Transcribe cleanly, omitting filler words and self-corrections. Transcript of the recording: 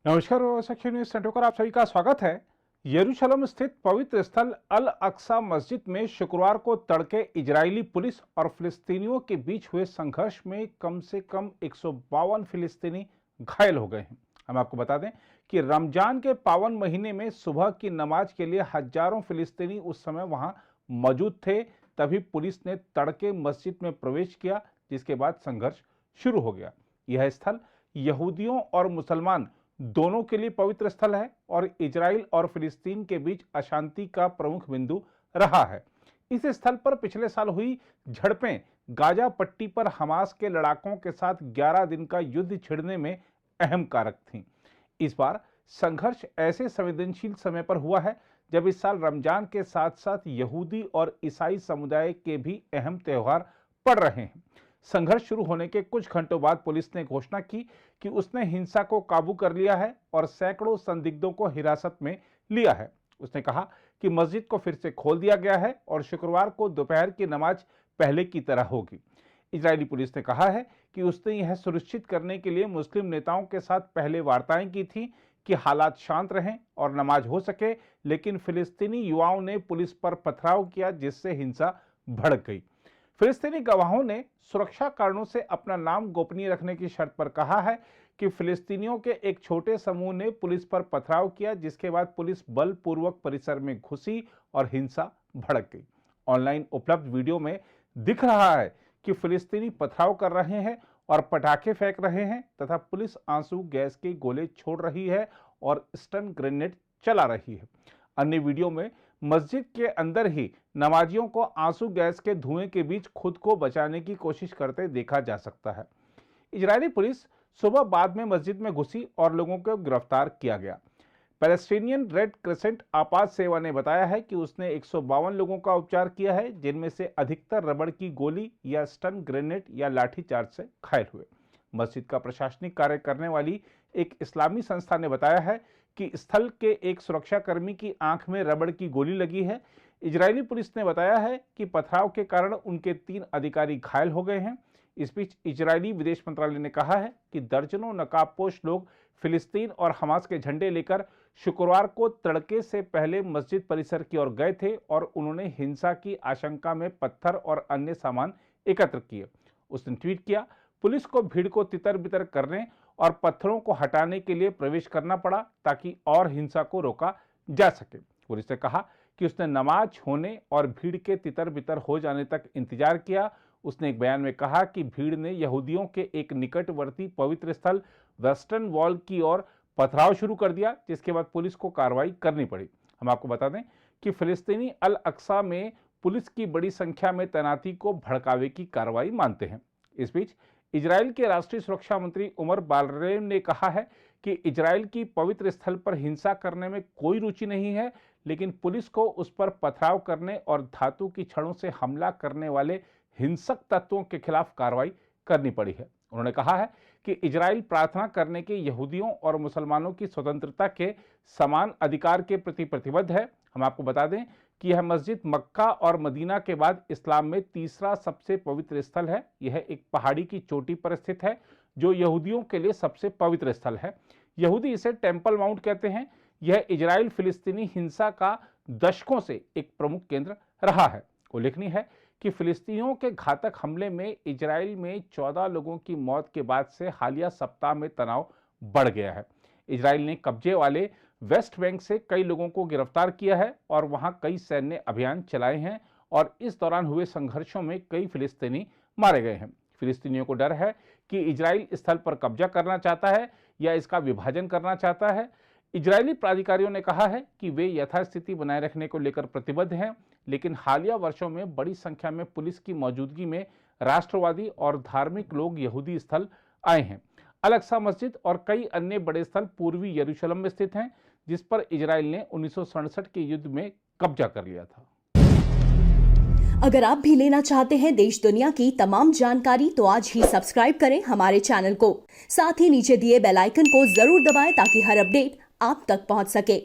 नमस्कार section news centre पर आप सभी का स्वागत है। यरूशलेम स्थित पवित्र स्थल अल अक्सा मस्जिद में शुक्रवार को तड़के इजरायली पुलिस और फिलिस्तीनियों के बीच हुए संघर्ष में कम से कम 152 फिलिस्तीनी घायल हो गए हैं। हम आपको बता दें कि रमजान के पावन महीने में सुबह की नमाज के लिए हजारों फिलिस्तीनी उस समय वहां मौजूद थे। तभी पुलिस ने तड़के मस्जिद में प्रवेश किया, जिसके बाद संघर्ष शुरू हो गया। यह स्थल यहूदियों और मुसलमान दोनों के लिए पवित्र स्थल है और इजराइल और फिलिस्तीन के बीच अशांति का प्रमुख बिंदु रहा है। इस स्थल पर पिछले साल हुई झड़पें गाजा पट्टी पर हमास के लड़ाकों के साथ 11 दिन का युद्ध छिड़ने में अहम कारक थीं। इस बार संघर्ष ऐसे संवेदनशील समय पर हुआ है जब इस साल रमजान के साथ साथ यहूदी और ईसाई समुदाय के भी अहम त्योहार पड़ रहे हैं। संघर्ष शुरू होने के कुछ घंटों बाद पुलिस ने घोषणा की कि उसने हिंसा को काबू कर लिया है और सैकड़ों संदिग्धों को हिरासत में लिया है। उसने कहा कि मस्जिद को फिर से खोल दिया गया है और शुक्रवार को दोपहर की नमाज पहले की तरह होगी। इजरायली पुलिस ने कहा है कि उसने यह सुनिश्चित करने के लिए मुस्लिम नेताओं के साथ पहले वार्ताएं की थी कि हालात शांत रहें और नमाज हो सके, लेकिन फिलिस्तीनी युवाओं ने पुलिस पर पथराव किया, जिससे हिंसा भड़क गई। फिलिस्तीनी गवाहों ने सुरक्षा कारणों से अपना नाम गोपनीय रखने की शर्त पर कहा है कि फिलिस्तीनियों के एक छोटे समूह ने पुलिस पर पथराव किया, जिसके बाद पुलिस बलपूर्वक परिसर में घुसी और हिंसा भड़क गई। ऑनलाइन उपलब्ध वीडियो में दिख रहा है कि फिलिस्तीनी पथराव कर रहे हैं और पटाखे फेंक रहे हैं तथा पुलिस आंसू गैस के गोले छोड़ रही है और स्टन ग्रेनेड चला रही है। अन्य वीडियो में मस्जिद के अंदर ही नमाजियों को आंसू गैस के धुएं के बीच खुद को बचाने की कोशिश करते देखा जा सकता है। इजरायली पुलिस सुबह बाद में मस्जिद में घुसी और लोगों को गिरफ्तार किया गया। पैलेस्टीनियन रेड क्रिसेंट आपात सेवा ने बताया है कि उसने 152 लोगों का उपचार किया है, जिनमें से अधिकतर रबड़ की गोली या स्टन ग्रेनेड या लाठीचार्ज से घायल हुए। मस्जिद का प्रशासनिक कार्य करने वाली एक इस्लामी संस्था ने बताया है कि स्थल के एक सुरक्षाकर्मी की आंख में रबड़ की गोली लगी है। इजरायली पुलिस ने बताया है कि पथराव के कारण उनके 3 अधिकारी घायल हो गए हैं। इस बीच इजरायली विदेश मंत्रालय ने कहा है कि दर्जनों नकाबपोश लोग फिलिस्तीन और हमास के झंडे लेकर शुक्रवार को तड़के से पहले मस्जिद परिसर की ओर गए थे और उन्होंने हिंसा की आशंका में पत्थर और अन्य सामान एकत्र किए। उसने ट्वीट किया, पुलिस को भीड़ को तितर बितर करने और पत्थरों को हटाने के लिए प्रवेश करना पड़ा ताकि और हिंसा को रोका जा सके। पुलिस ने कहा कि उसने नमाज होने और भीड़ के तितर बितर हो जाने तक इंतजार किया। उसने एक बयान में कहा कि भीड़ ने यहूदियों के एक निकटवर्ती पवित्र स्थल वेस्टर्न वॉल की ओर पथराव शुरू कर दिया, जिसके बाद पुलिस को कार्रवाई करनी पड़ी। हम आपको बता दें कि फिलिस्तीनी अल अक्सा में पुलिस की बड़ी संख्या में तैनाती को भड़कावे की कार्रवाई मानते हैं। इस बीच इजराइल के राष्ट्रीय सुरक्षा मंत्री उमर बालरेव ने कहा है कि इजराइल की पवित्र स्थल पर हिंसा करने में कोई रुचि नहीं है, लेकिन पुलिस को उस पर पथराव करने और धातु की छड़ों से हमला करने वाले हिंसक तत्वों के खिलाफ कार्रवाई करनी पड़ी है। उन्होंने कहा है कि इजराइल प्रार्थना करने के यहूदियों और मुसलमानों की स्वतंत्रता के समान अधिकार के प्रति प्रतिबद्ध है। हम आपको बता दें कि यह मस्जिद मक्का और मदीना के बाद इस्लाम में तीसरा सबसे पवित्र स्थल है। यह एक पहाड़ी की चोटी पर स्थित है जो यहूदियों के लिए सबसे पवित्र स्थल है। यहूदी इसे टेम्पल माउंट कहते हैं। यह इजराइल फिलिस्तीनी हिंसा का दशकों से एक प्रमुख केंद्र रहा है। उल्लेखनीय है कि फिलिस्तीनियों के घातक हमले में इजराइल में 14 लोगों की मौत के बाद से हालिया सप्ताह में तनाव बढ़ गया है। इजराइल ने कब्जे वाले वेस्ट बैंक से कई लोगों को गिरफ्तार किया है और वहां कई सैन्य अभियान चलाए हैं और इस दौरान हुए संघर्षों में कई फिलिस्तीनी मारे गए हैं। फिलिस्तीनियों को डर है कि इजराइल स्थल पर कब्जा करना चाहता है या इसका विभाजन करना चाहता है। इजरायली प्राधिकारियों ने कहा है कि वे यथास्थिति बनाए रखने को लेकर प्रतिबद्ध हैं, लेकिन हालिया वर्षों में बड़ी संख्या में पुलिस की मौजूदगी में राष्ट्रवादी और धार्मिक लोग यहूदी स्थल आए हैं। अल अक्सा मस्जिद और कई अन्य बड़े स्थल पूर्वी यरूशलेम में स्थित हैं, जिस पर इजराइल ने 1967 के युद्ध में कब्जा कर लिया था। अगर आप भी लेना चाहते हैं देश दुनिया की तमाम जानकारी तो आज ही सब्सक्राइब करें हमारे चैनल को। साथ ही नीचे दिए बेल आइकन को जरूर दबाएं ताकि हर अपडेट आप तक पहुंच सके।